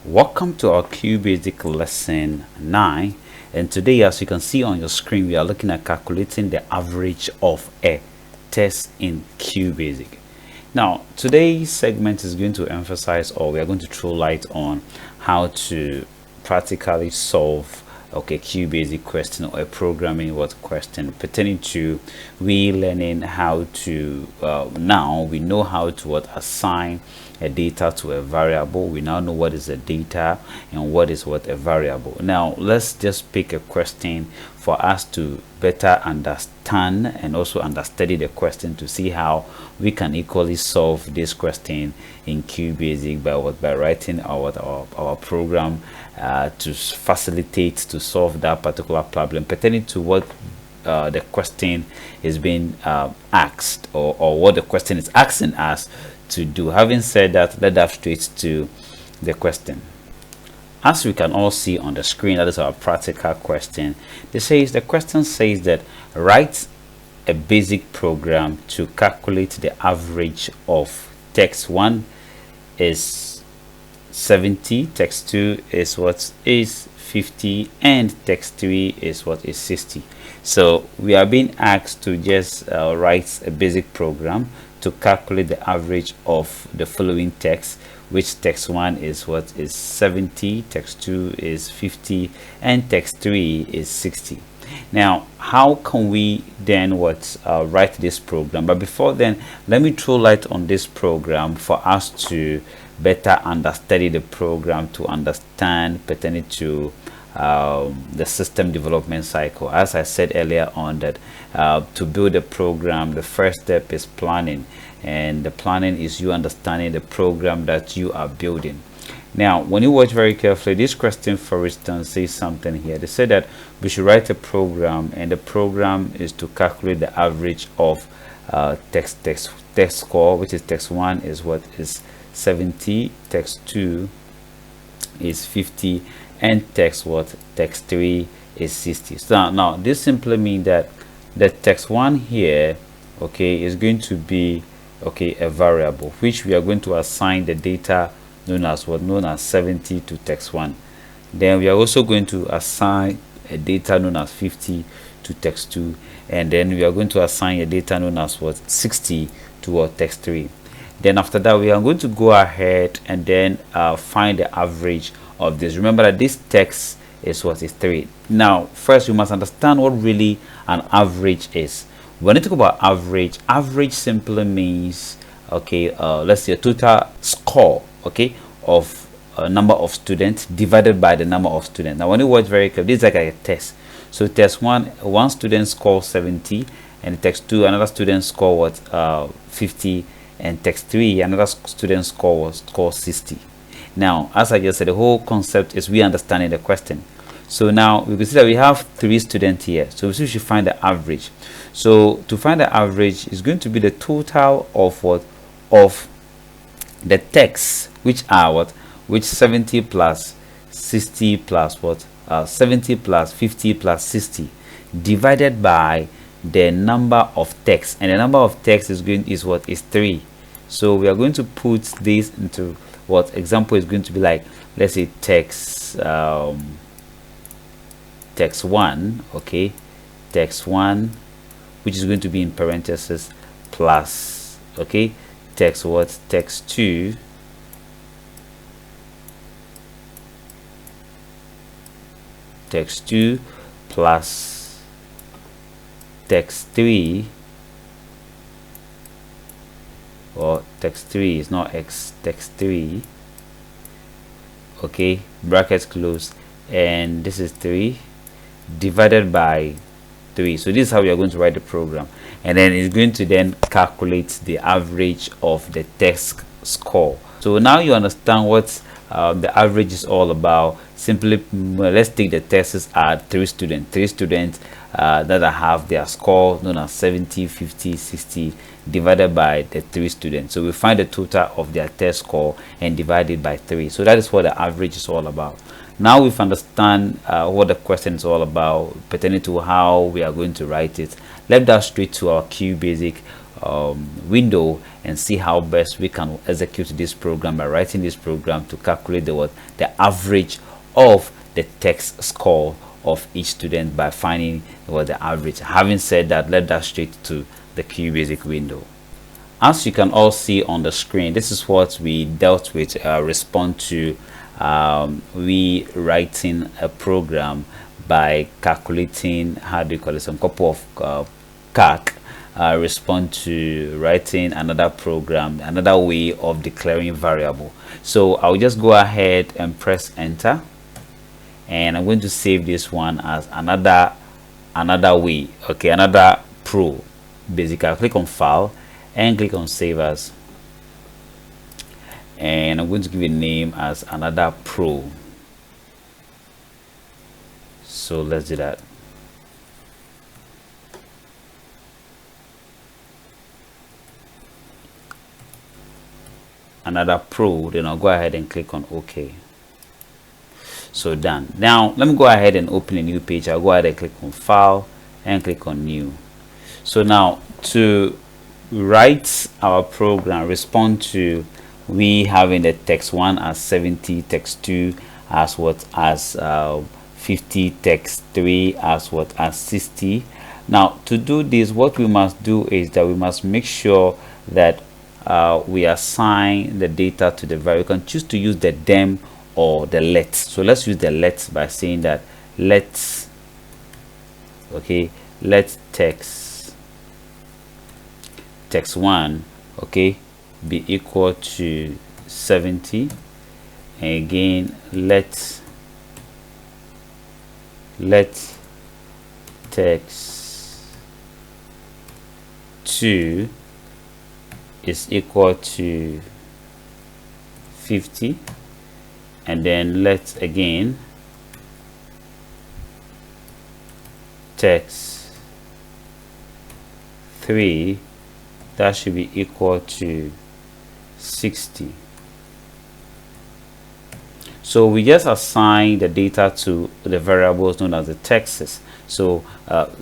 Welcome to our QBasic lesson 9, and today, as you can see on your screen, we are looking at calculating the average of a test in QBasic. Now today's segment is going to emphasize, or we are going to throw light on how to practically solve QBasic question or a programming question pertaining to we learning how to now we know how to assign a data to a variable. We now know what is a data and what is a variable. Now let's just pick a question for us to better understand and also understudy the question to see how we can equally solve this question in QBasic by writing our program to facilitate to solve that particular problem pertaining to what the question is being asked, or what the question is asking us to do. Having said that, let's dive straight to the question. As we can all see on the screen, that is our practical question. The question says that write a basic program to calculate the average of text 1 is 70, text 2 is 50, and text 3 is 60. So we are being asked to just write a basic program to calculate the average of the following text, which text 1 is 70, text 2 is 50, and text 3 is 60. Now how can we then write this program? But before then, let me throw light on this program for us to better understudy the program, to understand pertaining to the system development cycle. As I said earlier on, that to build a program, the first step is planning, and the planning is you understanding the program that you are building. Now when you watch very carefully, this question for instance says something here. They said that we should write a program, and the program is to calculate the average of text score, which is text 1 is 70, text 2 is 50, and text 3 is 60. So now this simply means that the text 1 here is going to be a variable, which we are going to assign the data known as 70 to text 1. Then we are also going to assign a data known as 50 to text 2, and then we are going to assign a data known as 60 to text 3. Then after that, we are going to go ahead and then find the average of this. Remember that this text is 3. Now first we must understand what really an average is. When you talk about average simply means let's say a total score of a number of students divided by the number of students. Now when you watch very carefully, this is like a test. So test 1, one student scores 70, and text 2 another student score 50, and text 3 another student score 60. Now as I just said, the whole concept is we understanding the question. So now we can see that we have 3 students here, so we should find the average. So to find the average is going to be the total of the text, which are 70 plus 60 plus 70 plus 50 plus 60, divided by the number of text, and the number of text is 3. So we are going to put this into example is going to be like, let's say text 1, text 1, which is going to be in parentheses, plus text 2, text 2 plus text 3, or text 3 is not x, text 3, brackets close, and this is 3 divided by 3. So this is how we are going to write the program, and then it's going to then calculate the average of the test score. So now you understand what the average is all about. Simply, let's take the tests at 3 students that have their score known as 70, 50, 60 divided by the 3 students. So we find the total of their test score and divide it by 3. So that is what the average is all about. Now we've understand what the question is all about pertaining to how we are going to write it. Let's dive straight to our QBasic window and see how best we can execute this program by writing this program to calculate the average of the test score of each student by finding the average. Having said that, let's dash straight to the QBasic window. As you can all see on the screen, this is what we dealt with respond to we writing a program by calculating, how do you call it, some couple of calc respond to writing another program, another way of declaring variable. So I'll just go ahead and press enter, and I'm going to save this one as another way, okay, another pro basic. I'll click on file and click on save as, and I'm going to give a name as another pro. So let's do that. Another pro, then I'll go ahead and click on OK. So done. Now let me go ahead and open a new page. I'll go ahead and click on file and click on new. So now to write our program respond to we having the text 1 as 70, text 2 as 50, text 3 as 60. Now to do this, what we must do is that we must make sure that we assign the data to the variable. You can choose to use the dem or the let. So let's use the let by saying that let text 1 be equal to 70, and again let text 2 is equal to 50, and then let again text 3, that should be equal to 60. So we just assign the data to the variables known as the texts. So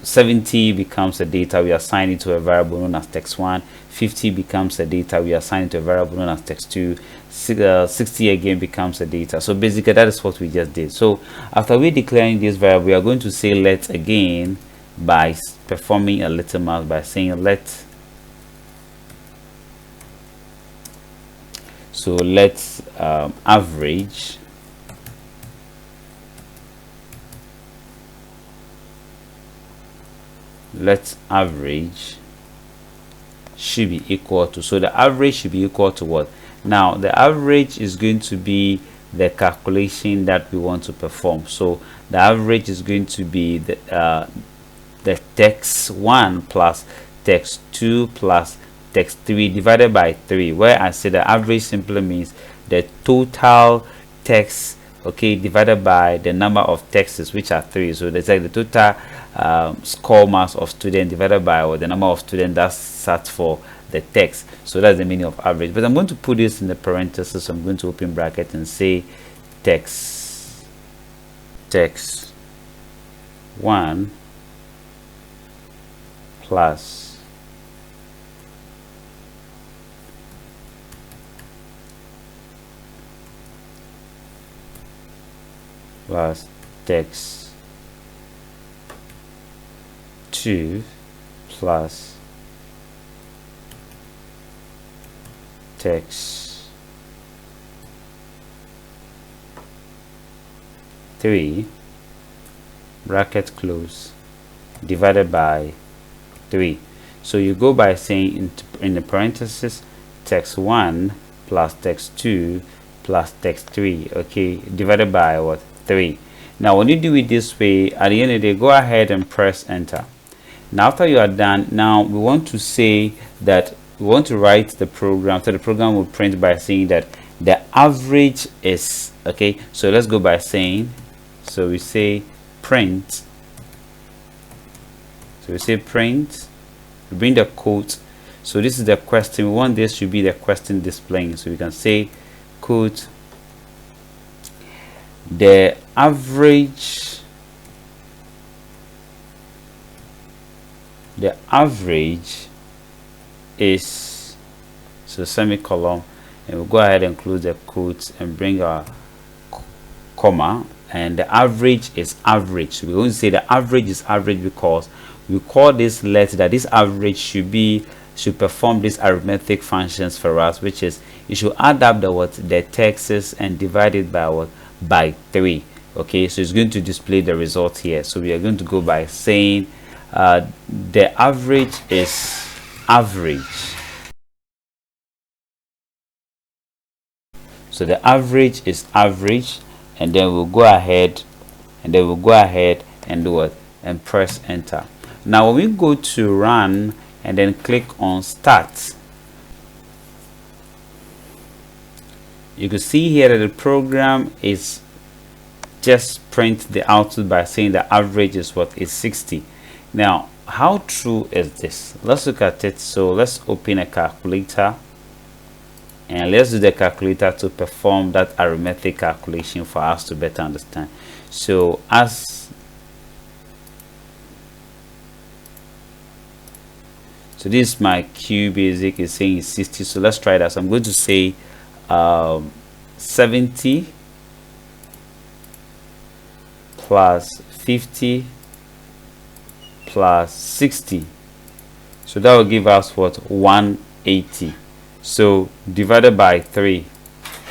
70 becomes the data, we assign it to a variable known as text 1. 50 becomes the data, we assign it to a variable known as text 2. 60 again becomes the data. So basically that is what we just did. So after we declaring this variable, we are going to say let again by performing a little mouse by saying let. So let's average should be equal to, so the average should be equal to what? Now the average is going to be the calculation that we want to perform. So the average is going to be the text 1 plus text 2 plus text 3 divided by 3, where I say the average simply means the total text divided by the number of texts, which are 3. So that's like the total score marks of student divided by the number of students that sat for the text. So that's the meaning of average. But I'm going to put this in the parentheses. So I'm going to open bracket and say text 1 plus text 2 plus text 3 bracket close divided by 3. So you go by saying in the parentheses text 1 plus text 2 plus text 3 divided by what? 3. Now when you do it this way, at the end of the day, go ahead and press enter. Now after you are done, now we want to say that we want to write the program, so the program will print by saying that the average is so let's go by saying, so we say print, we bring the quote. So this is the question, we want this to be the question displaying, so we can say quote the average is, so semicolon, and we'll go ahead and close the quotes and bring our comma, and the average is average. So we're going to say the average is average because we call this let that this average should perform these arithmetic functions for us, which is you should add up the texts and divide it by by 3. Okay, so it's going to display the result here. So we are going to go by saying the average is average. So the average is average, and then we'll go ahead and do what, and press enter. Now when we go to run and then click on start, you can see here that the program is just print the output by saying the average is what is 60. Now how true is this? Let's look at it. So let's open a calculator and let's do the calculator to perform that arithmetic calculation for us to better understand. So so this is my QBasic, is saying it's 60. So let's try that. So I'm going to say 70 plus 50 plus 60. So that will give us what, 180. So divided by 3,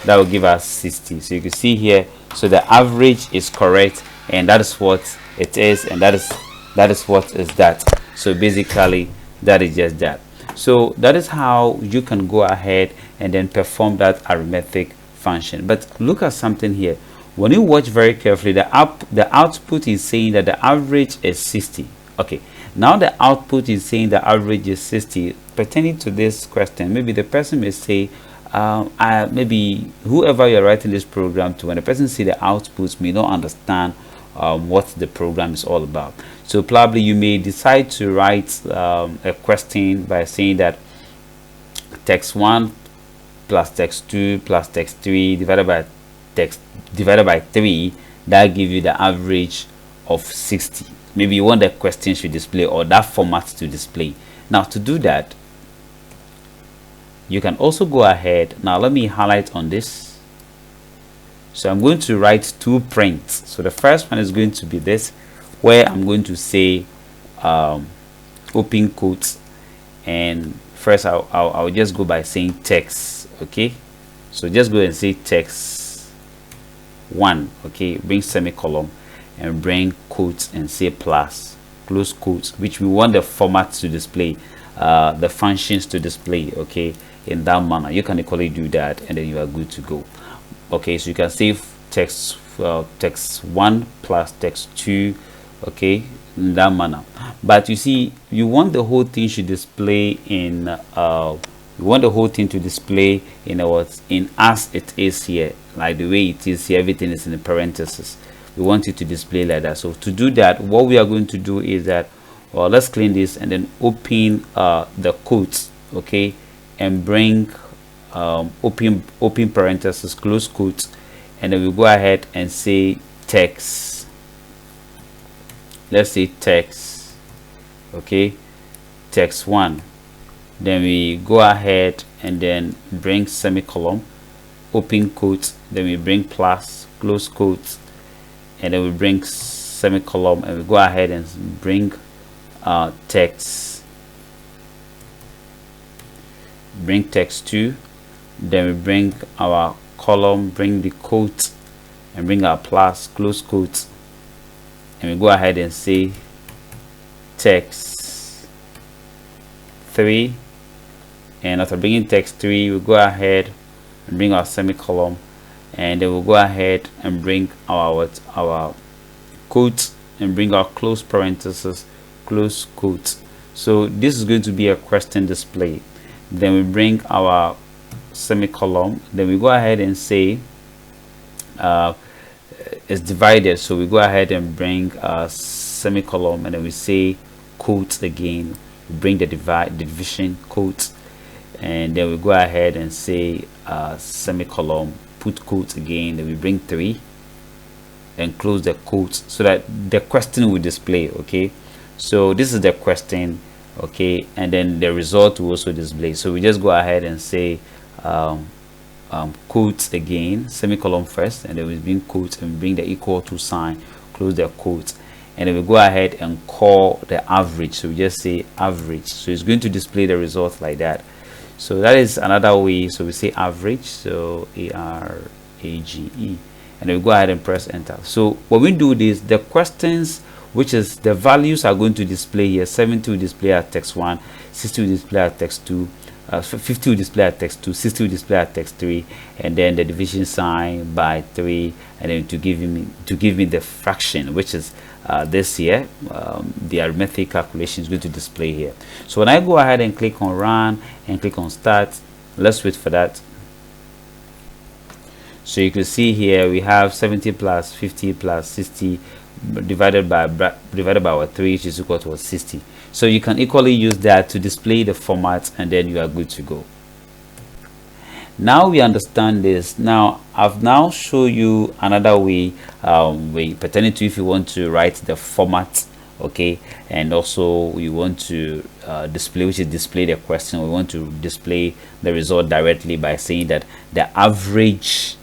that will give us 60. So you can see here, so the average is correct, and that is what it is, and that is what is that. So basically that is just that. So that is how you can go ahead and then perform that arithmetic function. But look at something here. When you watch very carefully, the output is saying that the average is 60. Okay, now the output is saying the average is 60. Pertaining to this question, maybe the person may say, maybe whoever you're writing this program to, when the person see the outputs, may not understand what the program is all about. So probably you may decide to write a question by saying that text 1 plus text 2 plus text 3 divided by 3, that gives you the average of 60. Maybe you want the question should display, or that format to display. Now to do that, you can also go ahead. Now let me highlight on this. So I'm going to write 2 prints. So the first one is going to be this, where I'm going to say open quotes, and first I'll just go by saying text. Okay, so just go and say text 1. Okay, bring semicolon and bring quotes and say plus, close quotes, which we want the format to display, the functions to display. Okay, in that manner you can equally do that, and then you are good to go. Okay, so you can save text 1 plus text 2, okay, in that manner. But you see, you want the whole thing should display in you want the whole thing to display in as it is here, like the way it is here. Everything is in the parentheses. We want it to display like that. So to do that, what we are going to do is that, well, let's clean this and then open the quotes, okay, and bring open parentheses, close quotes, and then we go ahead and say text. Let's say text, okay, text 1. Then we go ahead and then bring semicolon, open quotes, then we bring plus, close quotes, and then we bring semicolon, and we go ahead and bring text, bring text 2. Then we bring our column, bring the quote, and bring our plus, close quotes, and we go ahead and say text 3. And after bringing text 3, we go ahead and bring our semicolon, and then we'll go ahead and bring our quotes and bring our close parentheses, close quotes. So this is going to be a question display. Then we bring our semicolon, then we go ahead and say it's divided, so we go ahead and bring semicolon, and then we say quotes again, we bring the division quotes, and then we go ahead and say semicolon, put quotes again, then we bring 3 and close the quotes so that the question will display. Okay, so this is the question. okay, and then the result will also display. So we just go ahead and say quotes again, semicolon first, and then we bring quotes and bring the equal to sign, close the quotes, and then we go ahead and call the average. So we just say average, so it's going to display the result like that. So that is another way. So we say average, so ARAGE, and then we go ahead and press enter. So when we do this, the questions, which is the values, are going to display here. 70 will display at text 1, 60 will display at text 2, 50 will display at text 2, 60 will display at text 3, and then the division sign by 3, and then to give me the fraction, which is this here, the arithmetic calculation is going to display here. So when I go ahead and click on run and click on start, let's wait for that. So you can see here we have 70 plus 50 plus 60 divided by our 3, which is equal to 60. So you can equally use that to display the format, and then you are good to go. Now we understand this. Now I've now shown you another way pertaining to if you want to write the format, okay, and also you want to display, which is display the question. We want to display the result directly by saying that the average,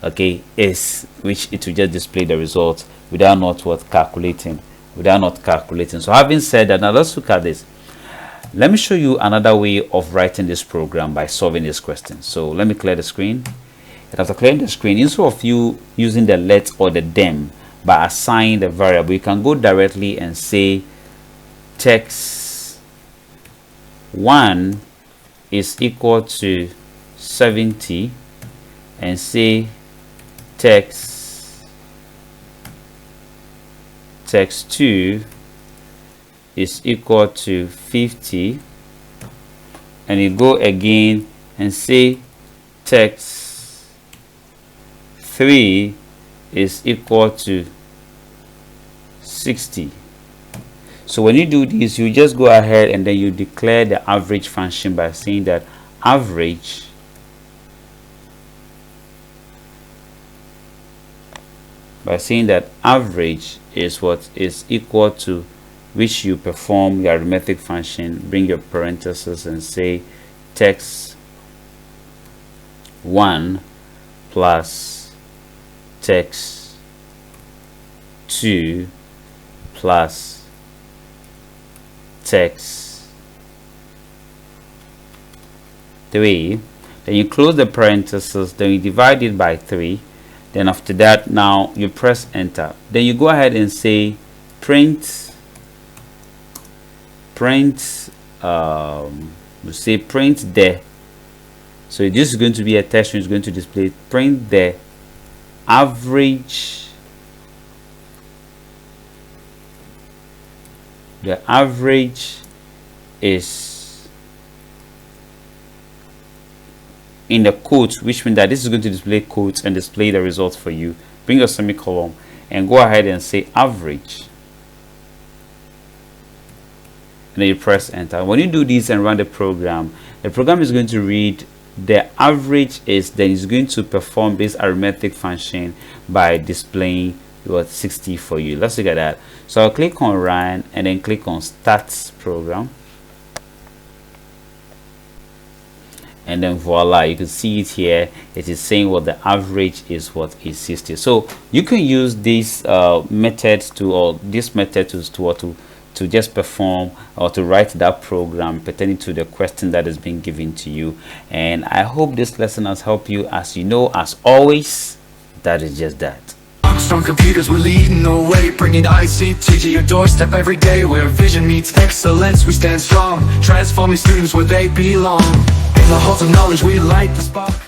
okay, is, which it will just display the result without not calculating. So having said that, now let's look at this. Let me show you another way of writing this program by solving this question. So let me clear the screen. And after clearing the screen, instead of you using the let or the dem by assigning the variable, you can go directly and say text 1 is equal to 70, and say text 2 is equal to 50, and you go again and say text 3 is equal to 60. So when you do this, you just go ahead and then you declare the average function by saying that average is what is equal to, which you perform your arithmetic function, bring your parentheses and say text 1 plus text 2 plus text 3. Then you close the parentheses, then you divide it by 3. Then after that, now you press enter. Then you go ahead and say print there. So this is going to be a text which is going to display print the average. The average is in the quotes, which means that this is going to display quotes and display the results for you. Bring your semicolon and go ahead and say average, and then you press enter. When you do this and run the program is going to read the average is, then it's going to perform this arithmetic function by displaying what 60 for you. Let's look at that. So I'll click on run and then click on start program, and then voila, you can see it here. It is saying what the average is, what is 60. So you can use this method to just perform or to write that program pertaining to the question that is being given to you. And I hope this lesson has helped you. As you know, as always, that is just that. Armstrong computers, we're leading the way, bringing ICT to your doorstep every day. Where vision meets excellence, we stand strong, transforming students where they belong. In the halls of knowledge, we light the spot.